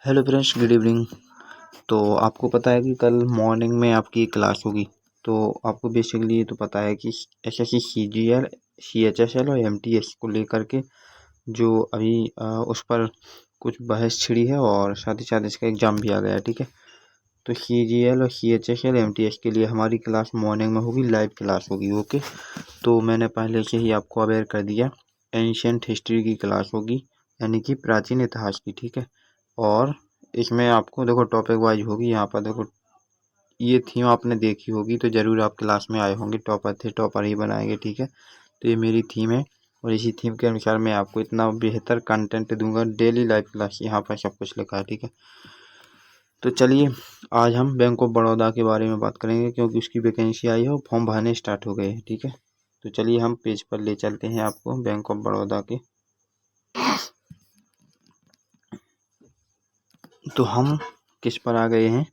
Hello friends, good evening. तो आपको पता है कि कल मॉर्निंग में आपकी क्लास होगी। तो आपको बेसिकली ये तो पता है कि एसएससी सीजीएल सीएचएसएल और एमटीएस को लेकर के जो अभी उस पर कुछ बहस छिड़ी है और साथ ही साथ इसका एग्ज़ाम भी आ गया है। ठीक है, तो सीजीएल और सीएचएसएल एमटीएस के लिए हमारी क्लास मॉर्निंग में होगी, लाइव क्लास होगी। ओके, तो मैंने पहले से ही आपको अवेयर कर दिया। एंशियंट हिस्ट्री की क्लास होगी, यानी कि प्राचीन इतिहास की। ठीक है, और इसमें आपको देखो टॉपिक वाइज होगी। यहाँ पर देखो ये थीम आपने देखी होगी तो ज़रूर आप क्लास में आए होंगे। टॉपर थे, टॉपर ही बनाएंगे। ठीक है, तो ये मेरी थीम है और इसी थीम के अनुसार मैं आपको इतना बेहतर कंटेंट दूंगा। डेली लाइव क्लास यहाँ पर सब कुछ लिखा है। ठीक है, तो चलिए आज हम बैंक ऑफ बड़ौदा के बारे में बात करेंगे, क्योंकि उसकी वैकेंसी आई है और फॉर्म भरने स्टार्ट हो गए हैं। ठीक है, तो चलिए हम पेज पर ले चलते हैं आपको बैंक ऑफ बड़ौदा के। तो हम किस पर आ गए हैं,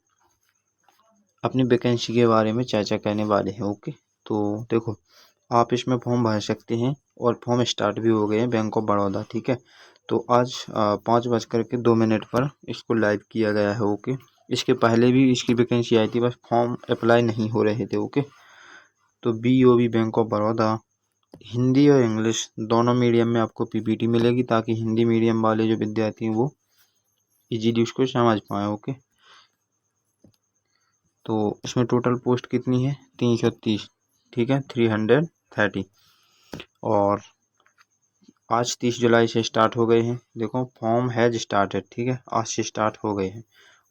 अपनी वैकेंसी के बारे में चर्चा करने वाले हैं। ओके, तो देखो आप इसमें फॉर्म भर सकते हैं और फॉर्म स्टार्ट भी हो गए हैं बैंक ऑफ बड़ौदा। ठीक है, तो आज 5:02 पर इसको लाइव किया गया है। ओके, इसके पहले भी इसकी वैकेंसी आई थी, बस फॉर्म अप्लाई नहीं हो रहे थे। ओके, तो BOB bank of Baroda Hindi और इंग्लिश दोनों मीडियम में आपको पीपीटी मिलेगी, ताकि हिंदी मीडियम वाले जो विद्यार्थी हैं वो इजीली उसको समझ पाएँ। ओके, तो इसमें टोटल पोस्ट कितनी है, 330। ठीक है, 330। और आज 30 जुलाई से स्टार्ट हो गए हैं। देखो फॉर्म हैज स्टार्टेड। ठीक है, आज से स्टार्ट हो गए हैं।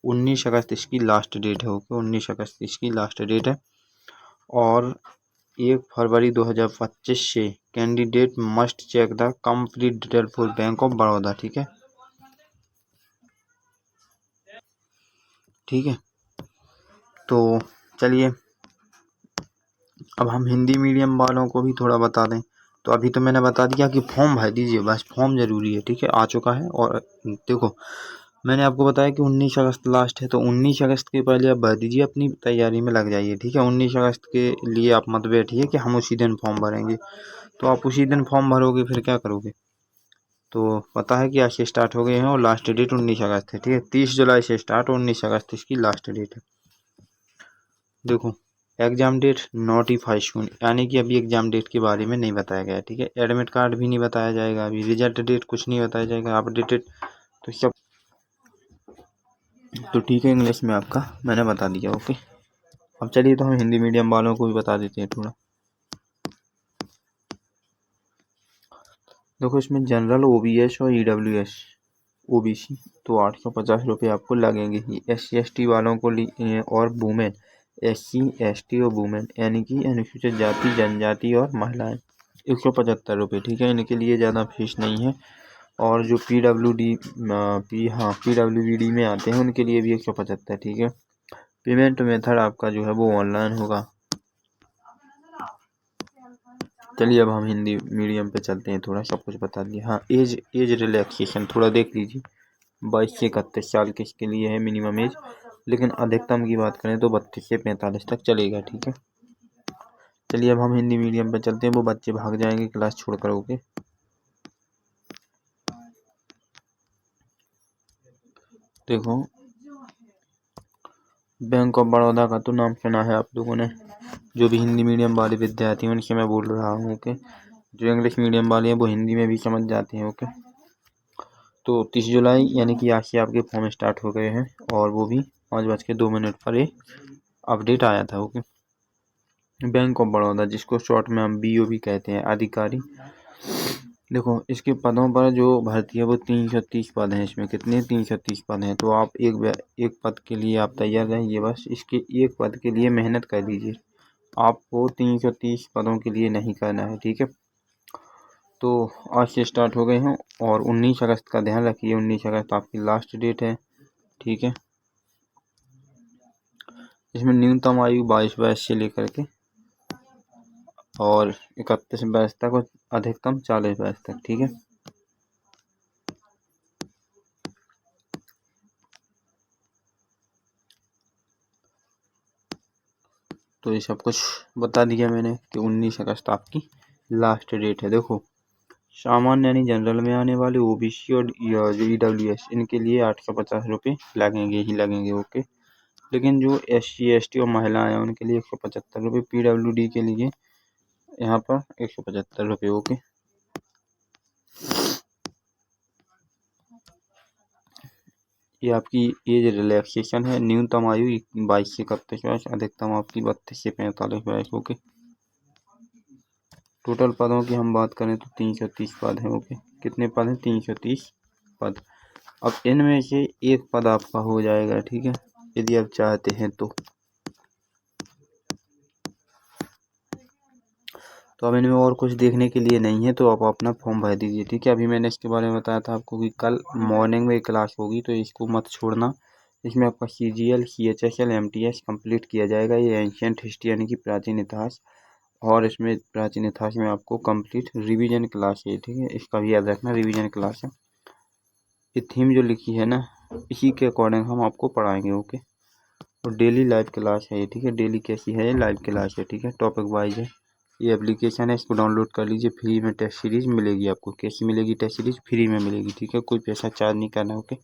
19 अगस्त इसकी लास्ट डेट है। ओके, 19 अगस्त इसकी लास्ट डेट है। और 1 फरवरी 2025 से candidate must check the complete detail for bank of Baroda. ठीक है, ठीक है, तो चलिए अब हम हिंदी मीडियम वालों को भी थोड़ा बता दें। तो अभी तो मैंने बता दिया कि फॉर्म भर दीजिए, बस फॉर्म ज़रूरी है। ठीक है, आ चुका है। और देखो मैंने आपको बताया कि 19 अगस्त लास्ट है, तो 19 अगस्त के पहले आप भर दीजिए, अपनी तैयारी में लग जाइए। ठीक है, 19 अगस्त के लिए आप मत बैठिए कि हम उसी दिन फॉर्म भरेंगे। तो आप उसी दिन फॉर्म भरोगे फिर क्या करोगे। तो पता है कि आज से स्टार्ट हो गए हैं और लास्ट डेट 19 अगस्त है। ठीक है, 30 जुलाई से स्टार्ट, 19 अगस्त इसकी लास्ट डेट है। देखो एग्ज़ाम डेट नोटिफाई सून, यानी कि अभी एग्ज़ाम डेट के बारे में नहीं बताया गया। ठीक है, एडमिट कार्ड भी नहीं बताया जाएगा, अभी रिजल्ट डेट कुछ नहीं बताया जाएगा, अपडेटेड तो सब। तो ठीक है, इंग्लिश में आपका मैंने बता दिया। ओके, अब चलिए तो हम हिंदी मीडियम वालों को भी बता देते हैं थोड़ा। देखो इसमें जनरल, ओबीएस और ईडब्ल्यूएस ओबीसी तो 850 रुपये आपको लगेंगे ही। SC ST वालों को और वुमेन, SC ST और वुमेन यानी कि अनुसूचित जाति जनजाति और महिलाएं 175 रुपये। ठीक है, इनके लिए ज़्यादा फीस नहीं है। और जो PWD में आते हैं उनके लिए भी 175। ठीक है, पेमेंट मेथड आपका जो है वो ऑनलाइन होगा। चलिए अब हम हिंदी मीडियम पे चलते हैं, थोड़ा सब कुछ बता दिया। हाँ, एज रिलैक्सेशन थोड़ा देख लीजिए। 22 से 31 साल किसके लिए है मिनिमम एज, लेकिन अधिकतम की बात करें तो 32 से 45 तक चलेगा। ठीक है, चलिए अब हम हिंदी मीडियम पे चलते हैं। वो बच्चे भाग जाएंगे क्लास छोड़कर। ओके, देखो बैंक ऑफ बड़ौदा का तो नाम सुना है आप लोगों ने। जो भी हिंदी मीडियम वाले विद्यार्थी हैं उनसे मैं बोल रहा हूँ। ओके, जो इंग्लिश मीडियम वाले हैं वो हिंदी में भी समझ जाते हैं। ओके, तो 30 जुलाई यानी कि आज से आपके फॉर्म स्टार्ट हो गए हैं और वो भी 5:02 पर ये अपडेट आया था। ओके, बैंक ऑफ बड़ौदा जिसको शॉर्ट में हम BOB कहते हैं, अधिकारी। देखो इसके पदों पर जो भर्ती है वो 330 पद हैं। इसमें कितने, 330 पद हैं। तो आप एक पद के लिए आप तैयार रहिए, बस इसके एक पद के लिए मेहनत कर दीजिए। आपको 330 पदों के लिए नहीं करना है। ठीक है, तो आज से स्टार्ट हो गए हैं और 19 अगस्त का ध्यान रखिए, 19 अगस्त आपकी लास्ट डेट है। ठीक है, इसमें न्यूनतम आयु 22 वर्ष से लेकर के और 31 वर्ष तक और अधिकतम 40 वर्ष तक। ठीक है, तो ये सब कुछ बता दिया मैंने कि 19 अगस्त आपकी लास्ट डेट है। देखो सामान्य यानी जनरल में आने वाले ओबीसी और जो ईडब्ल्यूएस इनके लिए 850 रुपये लगेंगे ही लगेंगे। ओके। लेकिन जो SC ST और महिलाएं हैं उनके लिए 175 रुपये, PWD के लिए यहाँ पर 175 रुपये। ओके। ये आपकी एज रिलैक्सेशन है। न्यूनतम आयु 22 से 31 वर्ष, अधिकतम आपकी 32 से 45 वर्ष। ओके। टोटल पदों की हम बात करें तो 330 पद हैं। ओके। कितने पद हैं? 330 पद। अब इनमें से एक पद आपका हो जाएगा, ठीक है, यदि आप चाहते हैं तो अब इनमें और कुछ देखने के लिए नहीं है, तो आप अपना फॉर्म भर दीजिए, ठीक है। अभी मैंने इसके बारे में बताया था आपको कि कल मॉर्निंग में क्लास होगी, तो इसको मत छोड़ना। इसमें आपका CGL CHSL MTS कंप्लीट किया जाएगा। ये एंशियंट हिस्ट्री यानी कि प्राचीन इतिहास, और इसमें प्राचीन इतिहास में आपको कंप्लीट रिवीजन क्लास है, ठीक है, इसका भी याद रखना, रिवीजन क्लास है। ये थीम जो लिखी है ना, इसी के अकॉर्डिंग हम आपको पढ़ाएंगे। ओके। और डेली लाइव क्लास है ये, ठीक है, डेली कैसी है, लाइव क्लास है, ठीक है, टॉपिक वाइज है। ये एप्लीकेशन है, इसको डाउनलोड कर लीजिए, फ्री में टेस्ट सीरीज मिलेगी आपको। कैसी मिलेगी टेस्ट सीरीज? फ्री में मिलेगी, ठीक है, कोई पैसा चार्ज नहीं करना। ओके।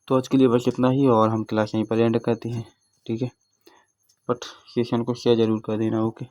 तो आज के लिए बस इतना ही, और हम क्लास यहीं पर एंड करते हैं, ठीक है। बट सेशन को शेयर जरूर कर देना। ओके।